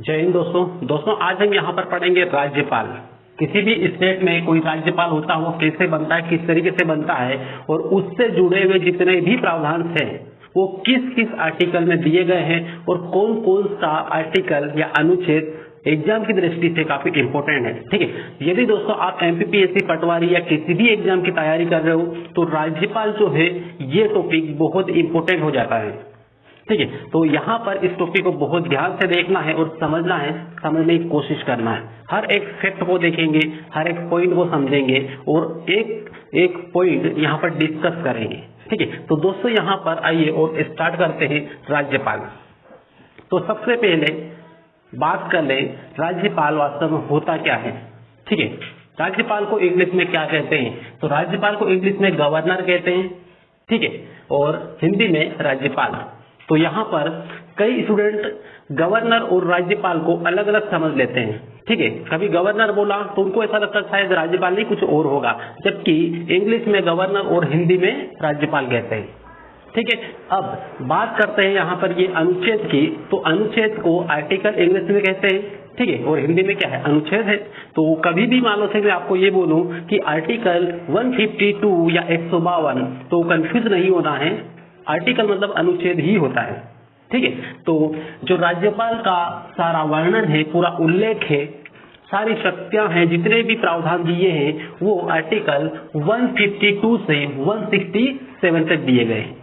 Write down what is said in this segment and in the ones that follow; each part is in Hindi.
जय हिंद दोस्तों आज हम यहाँ पर पढ़ेंगे राज्यपाल। किसी भी स्टेट में कोई राज्यपाल होता है वो कैसे बनता है, किस तरीके से बनता है और उससे जुड़े हुए जितने भी प्रावधान हैं वो किस किस आर्टिकल में दिए गए हैं और कौन कौन सा आर्टिकल या अनुच्छेद एग्जाम की दृष्टि से काफी इंपॉर्टेंट है। ठीक है, यदि दोस्तों आप एमपीपीएससी, पटवारी या किसी भी एग्जाम की तैयारी कर रहे हो तो राज्यपाल जो है ये टॉपिक बहुत इंपॉर्टेंट हो जाता है। ठीक है, तो यहाँ पर इस टॉपिक को बहुत ध्यान से देखना है और समझना है, समझने की कोशिश करना है। हर एक फैक्ट को देखेंगे, हर एक पॉइंट को समझेंगे और एक एक पॉइंट यहाँ पर डिस्कस करेंगे। ठीक है, तो दोस्तों यहाँ पर आइए और स्टार्ट करते हैं राज्यपाल। तो सबसे पहले बात कर ले राज्यपाल वास्तव में होता क्या है। ठीक है, राज्यपाल को इंग्लिश में क्या कहते हैं? तो राज्यपाल को इंग्लिश में गवर्नर कहते हैं। ठीक है, और हिंदी में राज्यपाल। तो यहाँ पर कई स्टूडेंट गवर्नर और राज्यपाल को अलग अलग समझ लेते हैं। ठीक है, कभी गवर्नर बोला तो उनको ऐसा लगता है शायद राज्यपाल नहीं कुछ और होगा, जबकि इंग्लिश में गवर्नर और हिंदी में राज्यपाल कहते हैं। ठीक है, अब बात करते हैं यहाँ पर ये अनुच्छेद की। तो अनुच्छेद को आर्टिकल इंग्लिश में कहते हैं। ठीक है, और हिंदी में क्या है? अनुच्छेद है। तो कभी भी मान लो से मैं आपको ये बोलूं कि आर्टिकल 152 या 152 तो कंफ्यूज नहीं होना है, आर्टिकल मतलब अनुच्छेद ही होता है। ठीक है, तो जो राज्यपाल का सारा वर्णन है, पूरा उल्लेख है, सारी शक्तियां हैं, जितने भी प्रावधान दिए हैं वो आर्टिकल 152 से 167 तक दिए गए हैं।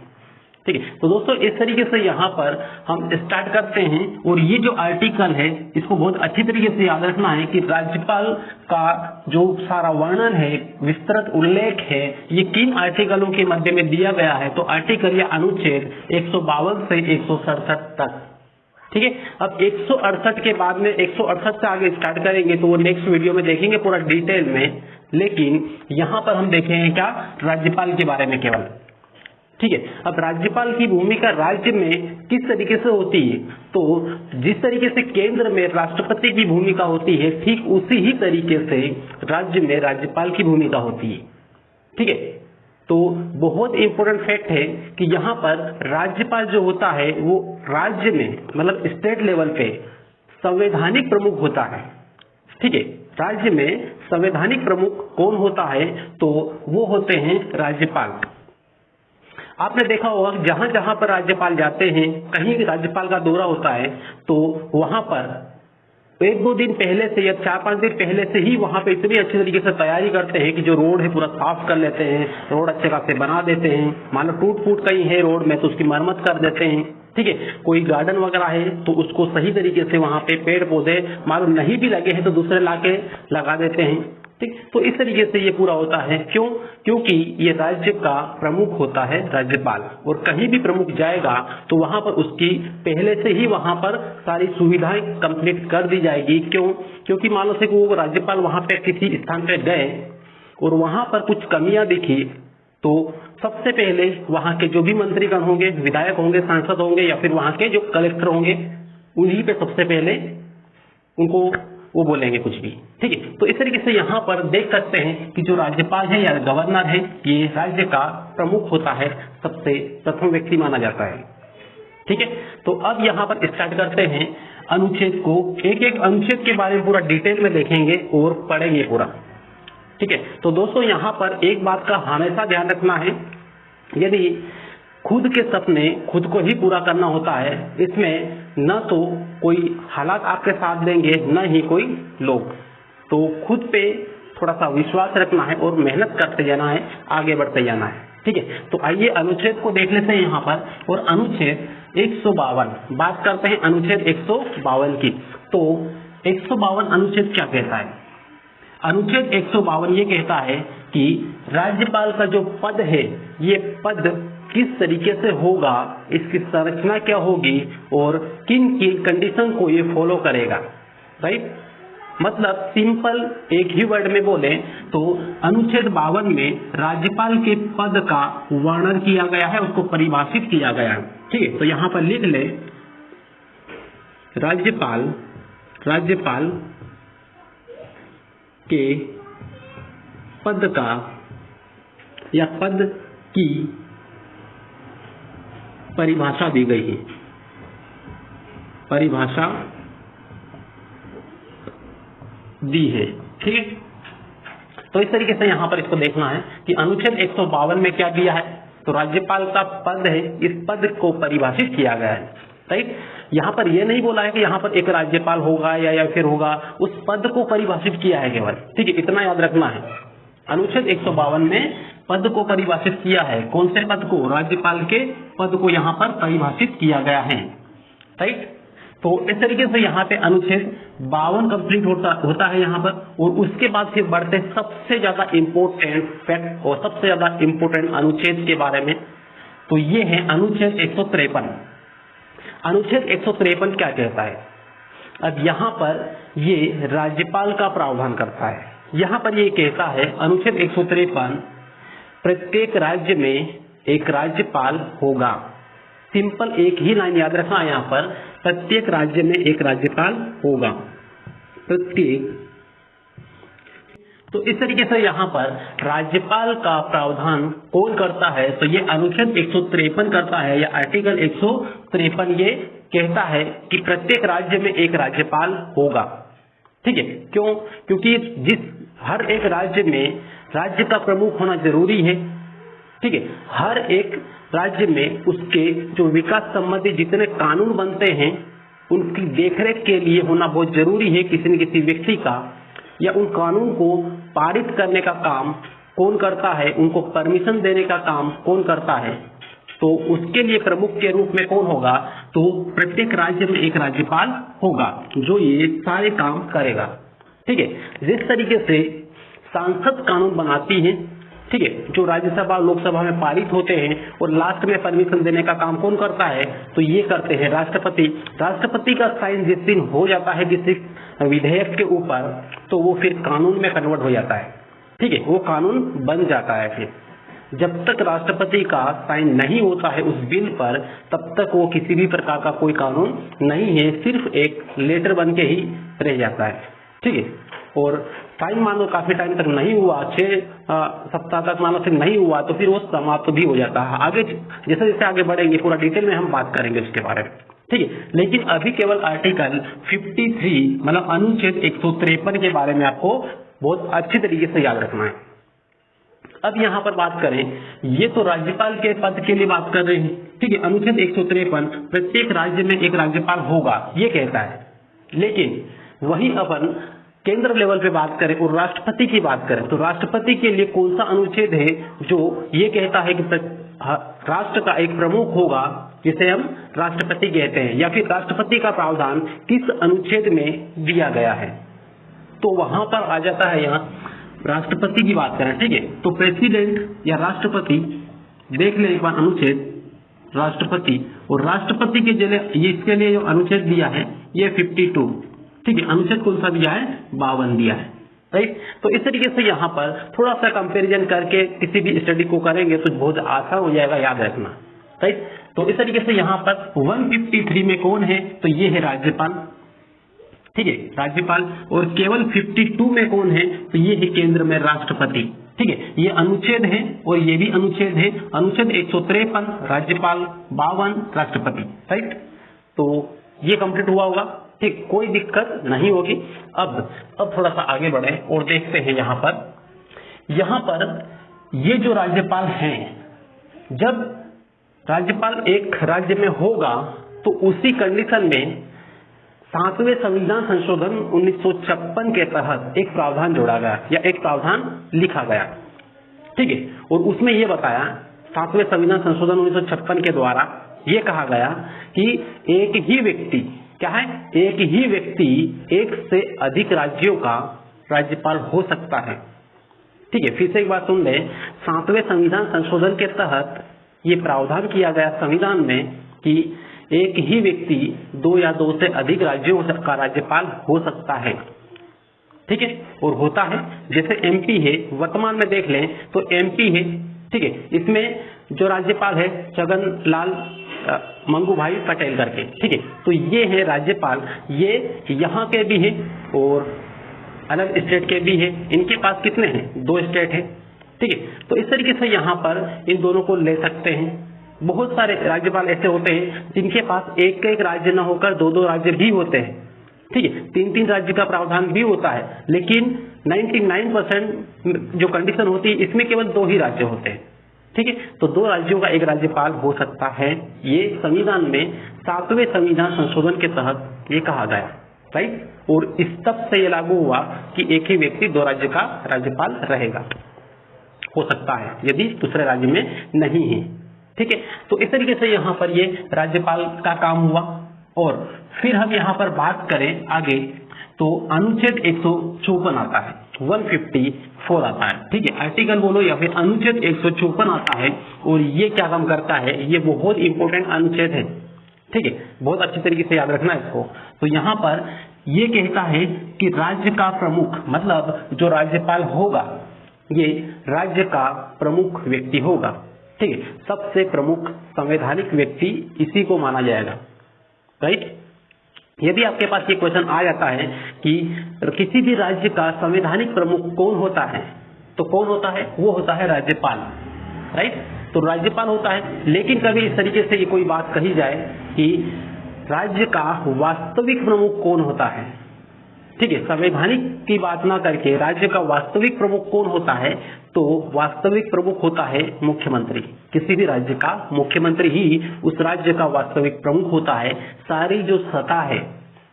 ठीक है, तो दोस्तों इस तरीके से यहाँ पर हम स्टार्ट करते हैं और ये जो आर्टिकल है इसको बहुत अच्छी तरीके से याद रखना है कि राज्यपाल का जो सारा वर्णन है, विस्तृत उल्लेख है, ये किन आर्टिकलों के मध्य में दिया गया है। तो आर्टिकल या अनुच्छेद 152 से 167 तक। ठीक है, अब 168 के बाद में 168 से आगे स्टार्ट करेंगे तो वो नेक्स्ट वीडियो में देखेंगे पूरा डिटेल में, लेकिन यहाँ पर हम देखेंगे क्या? राज्यपाल के बारे में केवल। ठीक है, अब राज्यपाल की भूमिका राज्य में किस तरीके से होती है? तो जिस तरीके से केंद्र में राष्ट्रपति की भूमिका होती है, ठीक उसी ही तरीके से राज्य में राज्यपाल की भूमिका होती है। ठीक है, तो बहुत इंपॉर्टेंट फैक्ट है कि यहाँ पर राज्यपाल जो होता है वो राज्य में मतलब स्टेट लेवल पे संवैधानिक प्रमुख होता है। ठीक है, राज्य में संवैधानिक प्रमुख कौन होता है? तो वो होते हैं राज्यपाल। आपने देखा होगा जहां जहां पर राज्यपाल जाते हैं, कहीं भी राज्यपाल का दौरा होता है तो वहां पर एक दो दिन पहले से या 4-5 दिन पहले से ही वहां पे इतनी अच्छी तरीके से तैयारी करते हैं कि जो रोड है पूरा साफ कर लेते हैं, रोड अच्छे खासे बना देते हैं। मान लो टूट फूट कहीं है रोड में तो उसकी मरम्मत कर देते हैं। ठीक है, कोई गार्डन वगैरह है तो उसको सही तरीके से वहां पे पेड़ पौधे मान लो नहीं भी लगे हैं तो दूसरे लाके लगा देते हैं। ठीक, तो इस तरीके से ये पूरा होता है। क्यों? क्योंकि ये राज्य का प्रमुख होता है राज्यपाल, और कहीं भी प्रमुख जाएगा तो वहां पर उसकी पहले से ही वहां पर सारी सुविधाएं कंप्लीट कर दी जाएगी। क्यों? क्योंकि मान लो से वो राज्यपाल वहां पे किसी स्थान पे गए और वहां पर कुछ कमियां दिखी तो सबसे पहले वहां के जो भी मंत्रीगण होंगे, विधायक होंगे, सांसद होंगे या फिर वहां के जो कलेक्टर होंगे, उन्हीं पे सबसे पहले उनको वो बोलेंगे कुछ भी। ठीक है, तो इस तरीके से यहाँ पर देख सकते हैं कि जो राज्यपाल है या गवर्नर है ये राज्य का प्रमुख होता है, सबसे प्रथम व्यक्ति माना जाता है। ठीक है, तो अब यहाँ पर स्टार्ट करते हैं अनुच्छेद को। एक एक अनुच्छेद के बारे में पूरा डिटेल में देखेंगे और पढ़ेंगे पूरा। ठीक है, तो दोस्तों यहाँ पर एक बात का हमेशा ध्यान रखना है, यदि खुद के सपने खुद को ही पूरा करना होता है, इसमें न तो कोई हालात आपके साथ देंगे न ही कोई लोग, तो खुद पे थोड़ा सा विश्वास रखना है और मेहनत करते जाना है, आगे बढ़ते जाना है। ठीक है, तो आइए अनुच्छेद को देख लेते हैं यहाँ पर। और अनुच्छेद 152 बात करते हैं, अनुच्छेद 152 की। तो 152 अनुच्छेद क्या कहता है? अनुच्छेद 152 ये कहता है कि राज्यपाल का जो पद है ये पद किस तरीके से होगा, इसकी संरचना क्या होगी और किन किन कंडीशन को ये फॉलो करेगा। राइट, मतलब सिंपल एक ही वर्ड में बोले तो अनुच्छेद 52 में राज्यपाल के पद का वर्णन किया गया है, उसको परिभाषित किया गया है। ठीक है, तो यहाँ पर लिख ले राज्यपाल के पद का या पद की परिभाषा दी गई है। परिभाषा दी है। ठीक है, तो इस तरीके से यहाँ पर इसको देखना है कि अनुच्छेद 152 में क्या दिया है, तो राज्यपाल का पद है, इस पद को परिभाषित किया गया है। राइट, यहाँ पर यह नहीं बोला है कि यहाँ पर एक राज्यपाल होगा या फिर होगा, उस पद को परिभाषित किया है केवल। ठीक है, इतना याद रखना है। अनुच्छेद 152 में पद को परिभाषित किया है, कौन से पद को, राज्यपाल के पद को यहाँ पर परिभाषित किया गया है। राइट, तो इस तरीके से यहाँ पे अनुच्छेद 52 कंप्लीट होता है यहाँ पर, और उसके बाद फिर बढ़ते सबसे ज्यादा इंपोर्टेंट फैक्ट और सबसे ज्यादा इंपोर्टेंट अनुच्छेद के बारे में। तो ये है अनुच्छेद 153। अनुच्छेद 153 क्या कहता है? अब यहाँ पर ये राज्यपाल का प्रावधान करता है। यहाँ पर ये कहता है अनुच्छेद 153, प्रत्येक राज्य में एक राज्यपाल होगा। सिंपल एक ही लाइन याद रखना है यहाँ पर, प्रत्येक राज्य में एक राज्यपाल होगा, प्रत्येक। तो इस तरीके से यहाँ पर राज्यपाल का प्रावधान कौन करता है, तो ये अनुच्छेद 153 करता है, या आर्टिकल 153 ये कहता है कि प्रत्येक राज्य में एक राज्यपाल होगा। ठीक है, क्यों? क्योंकि हर एक राज्य में राज्य का प्रमुख होना जरूरी है। ठीक है, हर एक राज्य में उसके जो विकास संबंधी जितने कानून बनते हैं उनकी देखरेख के लिए होना बहुत जरूरी है किसी न किसी व्यक्ति का, या उन कानून को पारित करने का काम कौन करता है, उनको परमिशन देने का काम कौन करता है, तो उसके लिए प्रमुख के रूप में कौन होगा, तो प्रत्येक राज्य में एक राज्यपाल होगा जो ये सारे काम करेगा। ठीक है, जिस तरीके से संसद कानून बनाती है, ठीक है, जो राज्यसभा लोकसभा में पारित होते हैं और लास्ट में परमिशन देने का काम कौन करता है, तो ये करते हैं राष्ट्रपति। राष्ट्रपति का साइन जिस दिन हो जाता है किसी विधेयक के ऊपर, तो वो फिर कानून में कन्वर्ट हो जाता है। ठीक है, वो कानून बन जाता है। फिर जब तक राष्ट्रपति का साइन नहीं होता है उस बिल पर, तब तक वो किसी भी प्रकार का कोई कानून नहीं है, सिर्फ एक लेटर बन के ही रह जाता है। ठीक है, और टाइम मानो काफी टाइम तक नहीं हुआ, 6 सप्ताह तक मानो फिर नहीं हुआ, तो फिर वो समाप्त भी हो जाता है। आगे जैसे जैसे आगे बढ़ेंगे पूरा डिटेल में हम बात करेंगे उसके बारे में। ठीक है, लेकिन अभी केवल आर्टिकल 53 मतलब अनुच्छेद 153 के बारे में आपको बहुत अच्छी तरीके से याद रखना है। अब यहाँ पर बात करें, ये तो राज्यपाल के पद के लिए बात कर रहे हैं। ठीक है, अनुच्छेद 153 प्रत्येक राज्य में एक राज्यपाल होगा ये कहता है, लेकिन वही अपन केंद्र लेवल पे बात करें और राष्ट्रपति की बात करें, तो राष्ट्रपति के लिए कौन सा अनुच्छेद है जो ये कहता है कि राष्ट्र का एक प्रमुख होगा जिसे हम राष्ट्रपति कहते हैं, या फिर राष्ट्रपति का प्रावधान किस अनुच्छेद में दिया गया है, तो वहां पर आ जाता है यहाँ राष्ट्रपति की बात करें। ठीक है, तो प्रेसिडेंट या राष्ट्रपति देख ले एक बार अनुच्छेद राष्ट्रपति, और राष्ट्रपति के जरिए इसके लिए जो अनुच्छेद दिया है ये 52। ठीक है, अनुच्छेद कौन सा दिया है, 52 दिया है। राइट, तो इस तरीके से यहाँ पर थोड़ा सा कंपैरिजन करके किसी भी स्टडी को करेंगे तो बहुत आसान हो जाएगा याद रखना। राइट, तो इस तरीके से यहाँ पर 153 में कौन है, तो ये है राज्यपाल। ठीक है, राज्यपाल, और केवल 52 में कौन है, तो ये है केंद्र में राष्ट्रपति। ठीक है, ये अनुच्छेद है और ये भी अनुच्छेद है। अनुच्छेद 153 राज्यपाल, 52 राष्ट्रपति। राइट, तो ये कंप्लीट हुआ होगा। ठीक, कोई दिक्कत नहीं होगी। अब थोड़ा सा आगे बढ़े और देखते हैं यहाँ पर ये जो राज्यपाल हैं, जब राज्यपाल एक राज्य में होगा तो उसी कंडीशन में 7वें संविधान संशोधन 1956 के तहत एक प्रावधान जोड़ा गया या एक प्रावधान लिखा गया। ठीक है, और उसमें यह बताया 7वें संविधान संशोधन 1956 के द्वारा ये कहा गया कि एक ही व्यक्ति, क्या है, एक ही व्यक्ति एक से अधिक राज्यों का राज्यपाल हो सकता है। ठीक है, फिर से एक बात सुन ले, 7वें संविधान संशोधन के तहत ये प्रावधान किया गया संविधान में कि एक ही व्यक्ति 2 या 2 से अधिक राज्यों का राज्यपाल हो सकता है। ठीक है, और होता है, जैसे एमपी है, वर्तमान में देख लें तो एमपी है। ठीक है, इसमें जो राज्यपाल है छगन लाल मंगू भाई पटेल करके। ठीक है, तो ये है राज्यपाल, ये यहाँ के भी है और अलग स्टेट के भी है। इनके पास कितने हैं, 2 स्टेट है। ठीक है, तो इस तरीके से यहाँ पर इन दोनों को ले सकते हैं। बहुत सारे राज्यपाल ऐसे होते हैं जिनके पास एक राज्य न होकर 2-2 राज्य भी होते हैं। ठीक है, 3-3 राज्य का प्रावधान भी होता है, लेकिन 99% जो कंडीशन होती है इसमें केवल 2 ही राज्य होते हैं। ठीक है, तो 2 राज्यों का एक राज्यपाल हो सकता है। ये संविधान में 7वें संविधान संशोधन के तहत ये कहा गया, राइट। और इस तब से ये लागू हुआ कि एक ही व्यक्ति 2 राज्य का राज्यपाल रहेगा, हो सकता है यदि दूसरे राज्य में नहीं है। ठीक है, तो इस तरीके से यहाँ पर ये राज्यपाल का काम हुआ। और फिर हम यहाँ पर बात करें आगे तो अनुच्छेद 154 आता है, 154 आता है। ठीक है, आर्टिकल बोलो या फिर अनुच्छेद 154 आता है। और ये क्या काम करता है, ये बहुत इंपॉर्टेंट अनुच्छेद है। ठीक है, बहुत अच्छी तरीके से याद रखना इसको। तो यहाँ पर ये कहता है कि राज्य का प्रमुख, मतलब जो राज्यपाल होगा ये राज्य का प्रमुख व्यक्ति होगा। ठीक है, सबसे प्रमुख संवैधानिक व्यक्ति इसी को माना जाएगा, राइट। यदि आपके पास ये क्वेश्चन आ जाता है कि किसी भी राज्य का संवैधानिक प्रमुख कौन होता है, तो कौन होता है, वो होता है राज्यपाल, राइट। तो राज्यपाल होता है। लेकिन कभी इस तरीके से ये कोई बात कही जाए कि राज्य का वास्तविक प्रमुख कौन होता है, ठीक है, संवैधानिक की बात ना करके राज्य का वास्तविक प्रमुख कौन होता है, तो वास्तविक प्रमुख होता है मुख्यमंत्री। किसी भी राज्य का मुख्यमंत्री ही उस राज्य का वास्तविक प्रमुख होता है। सारी जो सत्ता है,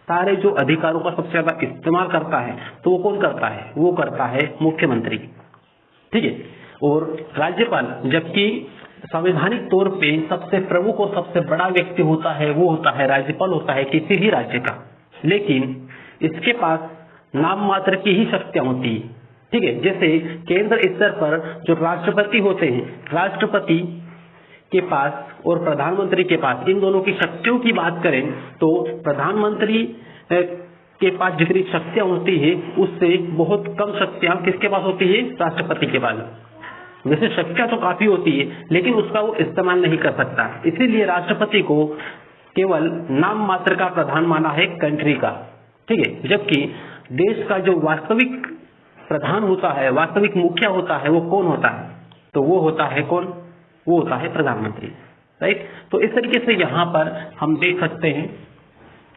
सारे जो अधिकारों का सबसे ज्यादा इस्तेमाल करता है, तो वो कौन करता है, वो करता है मुख्यमंत्री। ठीक है, और राज्यपाल जबकि संवैधानिक तौर पे सबसे प्रमुख और सबसे बड़ा व्यक्ति होता है, वो होता है राज्यपाल होता है किसी भी राज्य का, लेकिन इसके पास नाम मात्र की ही शक्तियां होती है। ठीक है, जैसे केंद्र स्तर पर जो राष्ट्रपति होते हैं, राष्ट्रपति के पास और प्रधानमंत्री के पास, इन दोनों की शक्तियों की बात करें तो प्रधानमंत्री के पास जितनी शक्तियां होती है उससे बहुत कम शक्तियां किसके पास होती है, राष्ट्रपति के पास। वैसे शक्तियां तो काफी होती है लेकिन उसका वो इस्तेमाल नहीं कर सकता, इसीलिए राष्ट्रपति को केवल नाम मात्र का प्रधान माना है कंट्री का। ठीक है, जबकि देश का जो वास्तविक प्रधान होता है, वास्तविक मुखिया होता है, वो कौन होता है, तो वो होता है कौन, वो होता है प्रधानमंत्री, राइट। तो इस तरीके से यहाँ पर हम देख सकते हैं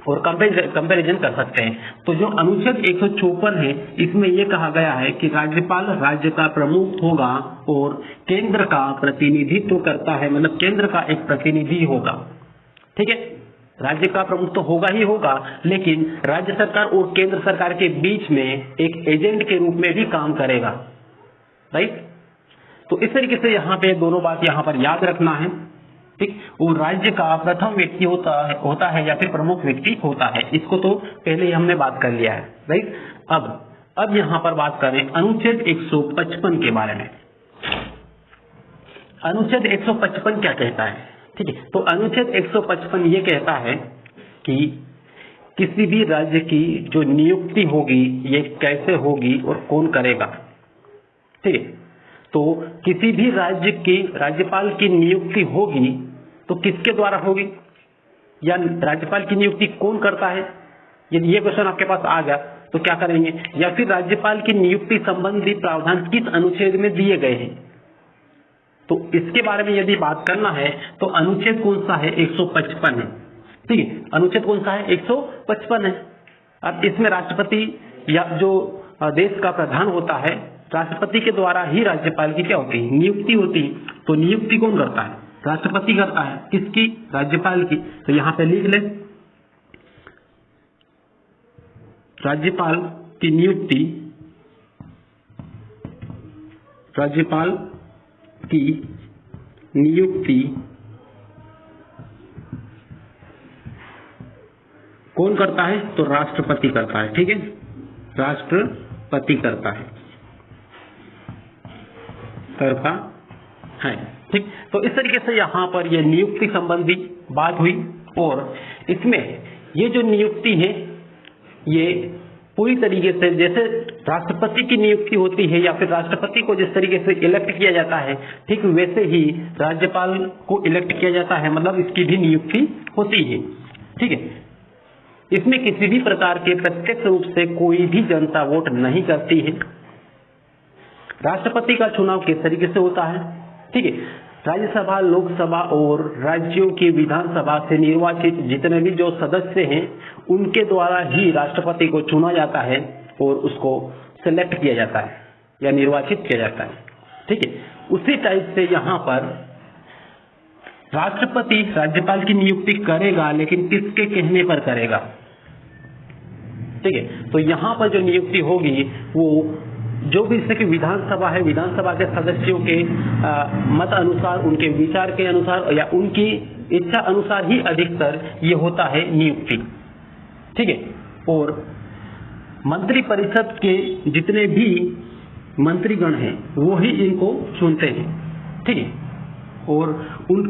और कंपैरिजन कर सकते हैं। तो जो अनुच्छेद 154 है इसमें यह कहा गया है कि राज्यपाल राज्य का प्रमुख होगा और केंद्र का प्रतिनिधित्व करता है, मतलब केंद्र का एक प्रतिनिधि होगा। ठीक है, राज्य का प्रमुख तो होगा ही होगा, लेकिन राज्य सरकार और केंद्र सरकार के बीच में एक एजेंट के रूप में भी काम करेगा, राइट। तो इस तरीके से यहाँ पे दोनों बात यहाँ पर याद रखना है। ठीक, और राज्य का प्रथम व्यक्ति होता है या फिर प्रमुख व्यक्ति होता है, इसको तो पहले ही हमने बात कर लिया है, राइट। अब यहाँ पर बात करें अनुच्छेद 155 के बारे में। अनुच्छेद 155 क्या कहता है, ठीक है। तो अनुच्छेद 155 ये कहता है कि किसी भी राज्य की जो नियुक्ति होगी ये कैसे होगी और कौन करेगा। ठीक है, तो किसी भी राज्य की राज्यपाल की नियुक्ति होगी तो किसके द्वारा होगी, या राज्यपाल की नियुक्ति कौन करता है। यदि ये क्वेश्चन आपके पास आ गया तो क्या करेंगे, या फिर राज्यपाल की नियुक्ति संबंधी प्रावधान किस अनुच्छेद में दिए गए हैं, तो इसके बारे में यदि बात करना है तो अनुच्छेद कौन सा है, 155 है। ठीक है, अनुच्छेद कौन सा है, 155 है। अब इसमें राष्ट्रपति या जो देश का प्रधान होता है, राष्ट्रपति के द्वारा ही राज्यपाल की क्या होती है, नियुक्ति होती है। तो नियुक्ति कौन करता है, राष्ट्रपति करता है, किसकी, राज्यपाल की। तो यहां पे लिख ले, राज्यपाल की नियुक्ति, राज्यपाल की नियुक्ति कौन करता है, तो राष्ट्रपति करता है। ठीक है, राष्ट्रपति करता है, करता है। ठीक, तो इस तरीके से यहाँ पर ये नियुक्ति संबंधी बात हुई। और इसमें ये जो नियुक्ति है ये पूरी तरीके से जैसे राष्ट्रपति की नियुक्ति होती है या फिर राष्ट्रपति को जिस तरीके से इलेक्ट किया जाता है, ठीक वैसे ही राज्यपाल को इलेक्ट किया जाता है, मतलब इसकी भी नियुक्ति होती है। ठीक है, इसमें किसी भी प्रकार के प्रत्यक्ष रूप से कोई भी जनता वोट नहीं करती है। राष्ट्रपति का चुनाव किस तरीके से होता है, ठीक है, राज्यसभा, लोकसभा और राज्यों की विधानसभा से निर्वाचित जितने भी जो सदस्य हैं उनके द्वारा ही राष्ट्रपति को चुना जाता है और उसको सेलेक्ट किया जाता है या निर्वाचित किया जाता है। ठीक है, उसी टाइप से यहाँ पर राष्ट्रपति राज्यपाल की नियुक्ति करेगा, लेकिन किसके कहने पर करेगा? ठीक है, तो यहाँ पर जो नियुक्ति होगी वो जो भी इससे की विधानसभा है, विधानसभा के सदस्यों के मत अनुसार, उनके विचार के अनुसार या उनकी इच्छा अनुसार ही अधिकतर ये होता है नियुक्ति। ठीक है, और मंत्री परिषद के जितने भी मंत्रीगण हैं वो ही इनको चुनते हैं। ठीक है, और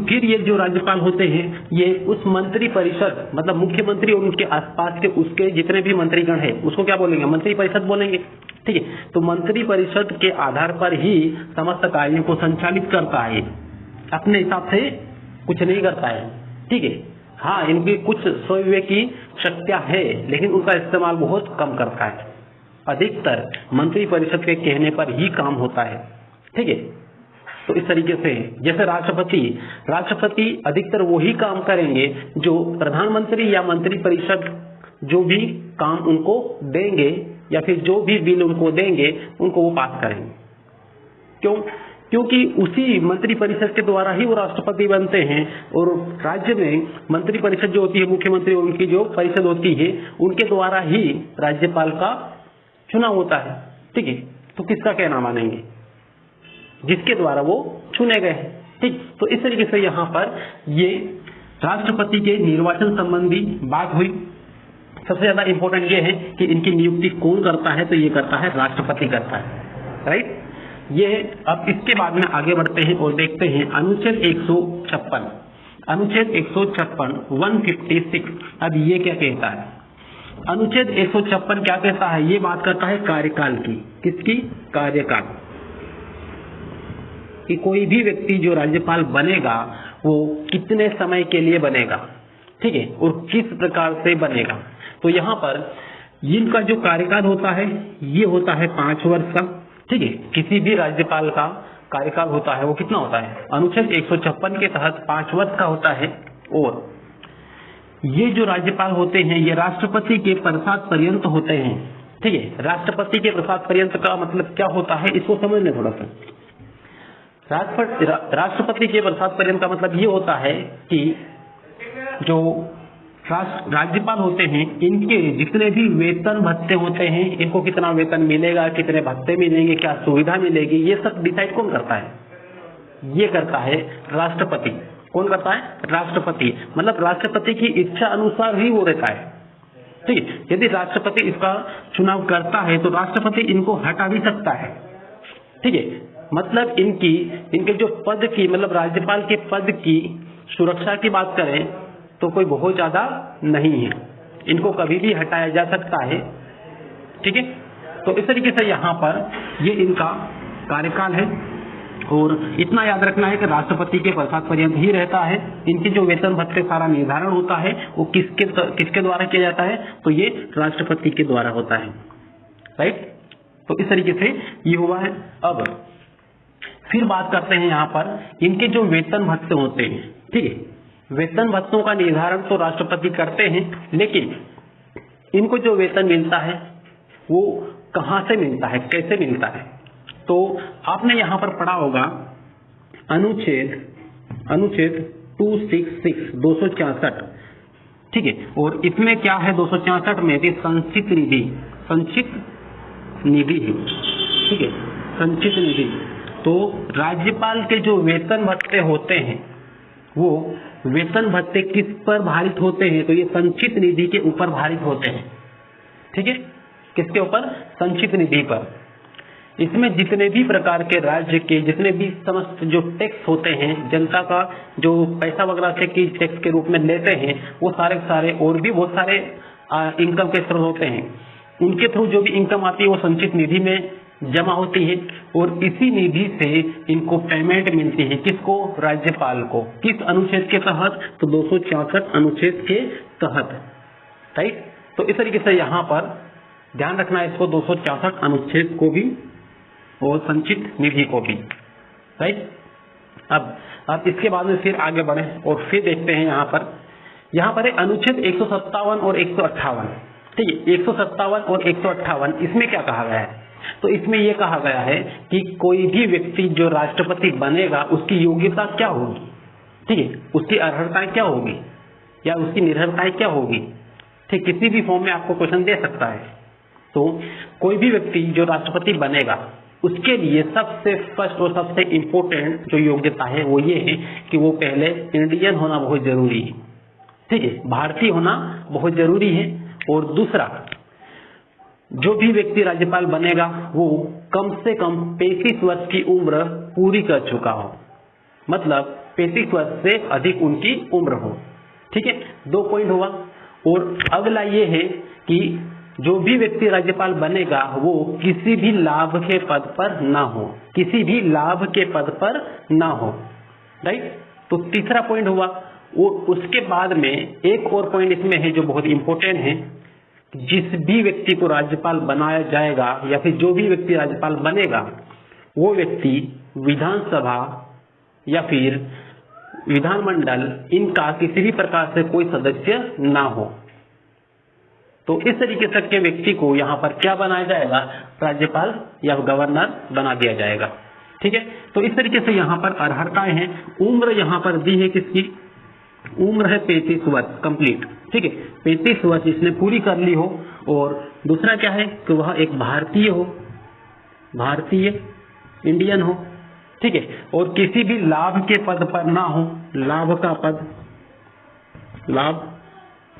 फिर ये जो राज्यपाल होते हैं ये उस मंत्री परिषद मतलब मुख्यमंत्री और उनके आसपास के उसके जितने भी मंत्रीगण हैं उसको क्या बोलेंगे? मंत्री परिषद बोलेंगे। ठीक है, तो मंत्री परिषद के आधार पर ही समस्त कार्यों को संचालित करता है, अपने हिसाब से कुछ नहीं करता है। ठीक है, हाँ, इनकी कुछ स्वविवेक की शक्तियां है लेकिन उनका इस्तेमाल बहुत कम करता है। अधिकतर मंत्री परिषद के कहने पर ही काम होता है। ठीक है, तो इस तरीके से जैसे राष्ट्रपति अधिकतर वही काम करेंगे जो प्रधानमंत्री या मंत्री परिषद जो भी काम उनको देंगे या फिर जो भी बिल उनको देंगे उनको वो पास करेंगे। क्यों? क्योंकि उसी मंत्री परिषद के द्वारा ही वो राष्ट्रपति बनते हैं और राज्य में मंत्री परिषद जो होती है, मुख्यमंत्री और उनकी जो परिषद होती है उनके द्वारा ही राज्यपाल का चुनाव होता है। ठीक है, तो किसका कहना मानेंगे? जिसके द्वारा वो चुने गए हैं। ठीक, तो इस तरीके से यहाँ पर ये राष्ट्रपति के निर्वाचन संबंधी बात हुई। सबसे ज्यादा इंपॉर्टेंट ये है कि इनकी नियुक्ति कौन करता है? तो ये करता है राष्ट्रपति करता है, राइट। ये अब इसके बाद में आगे बढ़ते हैं और देखते हैं अनुच्छेद 156 156 अब ये क्या कहता है? अनुच्छेद 156 क्या कहता है? ये बात करता है कार्यकाल की। किसकी? कार्यकाल कि कोई भी व्यक्ति जो राज्यपाल बनेगा वो कितने समय के लिए बनेगा। ठीक है, और किस प्रकार से बनेगा। तो यहाँ पर इनका जो कार्यकाल होता है ये होता है 5 वर्ष का। ठीक है, किसी भी राज्यपाल का कार्यकाल होता है वो कितना होता है? अनुच्छेद 156 के तहत 5 वर्ष का होता है। और ये जो राज्यपाल होते हैं ये राष्ट्रपति के प्रसाद पर्यंत होते हैं। ठीक है, राष्ट्रपति के प्रसाद पर्यंत का मतलब क्या होता है इसको समझ लें थोड़ा सा। राष्ट्रपति के प्रसाद पर्यंत का मतलब ये होता है कि जो राज्यपाल होते हैं इनके जितने भी वेतन भत्ते होते हैं, इनको कितना वेतन मिलेगा, कितने भत्ते मिलेंगे, क्या सुविधा मिलेगी, ये सब डिसाइड कौन करता है? ये करता है राष्ट्रपति। कौन करता है? राष्ट्रपति। मतलब राष्ट्रपति की इच्छा अनुसार ही वो रहता है। ठीक है, यदि राष्ट्रपति इसका चुनाव करता है तो राष्ट्रपति इनको हटा भी सकता है। ठीक है, मतलब इनके जो पद की मतलब राज्यपाल के पद की सुरक्षा की बात करें तो कोई बहुत ज्यादा नहीं है, इनको कभी भी हटाया जा सकता है। ठीक है, तो इस तरीके से यहाँ पर ये इनका कार्यकाल है और इतना याद रखना है कि राष्ट्रपति के प्रसाद पर्यंत ही रहता है। इनके जो वेतन भत्ते सारा निर्धारण होता है वो किसके द्वारा किया जाता है? तो ये राष्ट्रपति के द्वारा होता है, राइट। तो इस तरीके से ये हुआ है। अब फिर बात करते हैं यहाँ पर इनके जो वेतन भत्ते होते हैं। ठीक है, वेतन भत्तों का निर्धारण तो राष्ट्रपति करते हैं, लेकिन इनको जो वेतन मिलता है वो कहाँ से मिलता है, कैसे मिलता है? तो आपने यहाँ पर पढ़ा होगा अनुच्छेद 266 ठीक है, और इसमें क्या है 266 में भी संचित निधि है। ठीक है, संचित निधि। तो राज्यपाल के जो वेतन भत्ते होते हैं वो वेतन भत्ते किस पर भारित होते हैं? तो ये संचित निधि के ऊपर भारित होते हैं। ठीक है, किसके ऊपर? संचित निधि पर। इसमें जितने भी प्रकार के राज्य के जितने भी समस्त जो टैक्स होते हैं, जनता का जो पैसा वगैरह से की टैक्स के रूप में लेते हैं, वो सारे और भी बहुत सारे इनकम के स्रोत होते हैं। उनके थ्रू जो भी इनकम आती है वो संचित निधि में जमा होती है और इसी निधि से इनको पेमेंट मिलती है। किसको? राज्यपाल को। किस अनुच्छेद के तहत? तो 266 अनुच्छेद के तहत, राइट। तो इस तरीके से यहाँ पर ध्यान रखना है इसको, 266 अनुच्छेद को भी और संचित निधि को भी, राइट। अब इसके बाद में फिर आगे बढ़े और फिर देखते हैं यहाँ पर है अनुच्छेद 157 और 158। ठीक है, 157 और 158 इसमें क्या कहा गया है? तो इसमें यह कहा गया है कि कोई भी व्यक्ति जो राष्ट्रपति बनेगा उसकी योग्यता क्या होगी, ठीक है, उसकी अर्हताएं क्या होगी या उसकी निर्भरताएं क्या होगी। ठीक, किसी भी फॉर्म में आपको क्वेश्चन दे सकता है। तो कोई भी व्यक्ति जो राष्ट्रपति बनेगा उसके लिए सबसे फर्स्ट और सबसे इंपॉर्टेंट जो योग्यता है वो ये है कि वो पहले इंडियन होना बहुत जरूरी है। ठीक है, भारतीय होना बहुत जरूरी है। और दूसरा, जो भी व्यक्ति राज्यपाल बनेगा वो कम से कम 35 वर्ष की उम्र पूरी कर चुका हो, मतलब 35 वर्ष से अधिक उनकी उम्र हो। ठीक है, 2 पॉइंट हुआ। और अगला ये है कि जो भी व्यक्ति राज्यपाल बनेगा वो किसी भी लाभ के पद पर ना हो, किसी भी लाभ के पद पर ना हो। राइट, तो तीसरा पॉइंट हुआ। और उसके बाद में एक और पॉइंट इसमें है जो बहुत इंपॉर्टेंट है, जिस भी व्यक्ति को राज्यपाल बनाया जाएगा या फिर जो भी व्यक्ति राज्यपाल बनेगा वो व्यक्ति विधानसभा या फिर विधानमंडल इनका किसी भी प्रकार से कोई सदस्य ना हो। तो इस तरीके से के व्यक्ति को यहाँ पर क्या बनाया जाएगा? राज्यपाल या गवर्नर बना दिया जाएगा। ठीक है, तो इस तरीके से यहाँ पर अर्हताएं हैं। उम्र यहाँ पर दी है किसकी? उम्र है 35 वर्ष कंप्लीट। ठीक है, 35 वर्ष इसने पूरी कर ली हो। और दूसरा क्या है कि वह एक भारतीय हो, भारतीय इंडियन हो। ठीक है, और किसी भी लाभ के पद पर ना हो, लाभ का पद, लाभ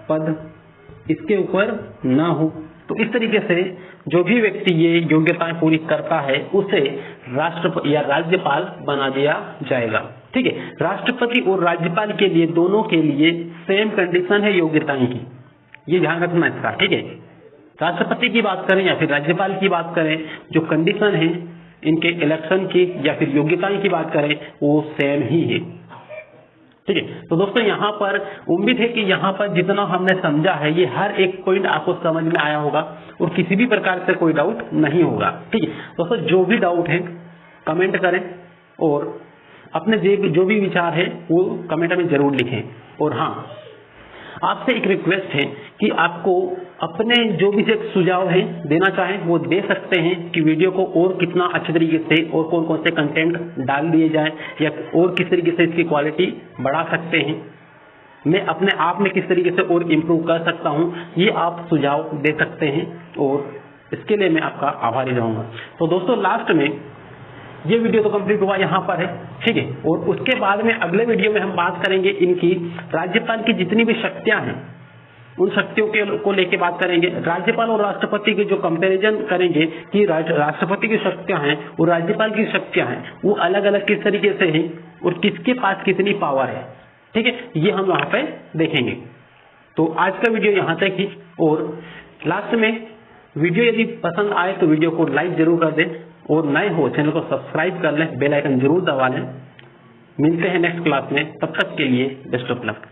पद इसके ऊपर ना हो। तो इस तरीके से जो भी व्यक्ति ये योग्यताएं पूरी करता है उसे राष्ट्रपति या राज्यपाल बना दिया जाएगा। ठीक है, राष्ट्रपति और राज्यपाल के लिए दोनों के लिए सेम कंडीशन है योग्यताएं की, ये ध्यान रखना इसका। ठीक है, राष्ट्रपति की बात करें या फिर राज्यपाल की बात करें, जो कंडीशन है इनके इलेक्शन की या फिर योग्यताएं की बात करें वो सेम ही है। ठीक है, तो दोस्तों यहाँ पर उम्मीद है कि यहाँ पर जितना हमने समझा है ये हर एक पॉइंट आपको समझ में आया होगा और किसी भी प्रकार से कोई डाउट नहीं होगा। ठीक है दोस्तों, जो भी डाउट है कमेंट करें और अपने जो भी विचार है वो कमेंट में जरूर लिखें। और हाँ, आपसे एक रिक्वेस्ट है कि आपको अपने जो भी सुझाव है देना चाहें वो दे सकते हैं कि वीडियो को और कितना अच्छे तरीके से और कौन कौन से कंटेंट डाल दिए जाएं या और किस तरीके से इसकी क्वालिटी बढ़ा सकते हैं, मैं अपने आप में किस तरीके से और इम्प्रूव कर सकता हूं, ये आप सुझाव दे सकते हैं और इसके लिए मैं आपका आभारी रहूंगा। तो दोस्तों लास्ट में ये वीडियो तो कंप्लीट हुआ यहाँ पर है। ठीक है, और उसके बाद में अगले वीडियो में हम बात करेंगे इनकी राज्यपाल की जितनी भी शक्तियां हैं उन शक्तियों को लेके बात करेंगे। राज्यपाल और राष्ट्रपति के जो कंपैरिजन करेंगे कि राष्ट्रपति की शक्तियां हैं और राज्यपाल की शक्तियां हैं वो अलग अलग किस तरीके से हैं और किसके पास कितनी पावर है। ठीक है, ये हम वहां पे देखेंगे। तो आज का वीडियो यहाँ तक ही। और लास्ट में वीडियो यदि पसंद आए तो वीडियो को लाइक जरूर कर दें और नए हो चैनल को सब्सक्राइब कर लें, बेल आइकन जरूर दबा लें। मिलते हैं नेक्स्ट क्लास में, तब तक के लिए बेस्ट ऑफ लक।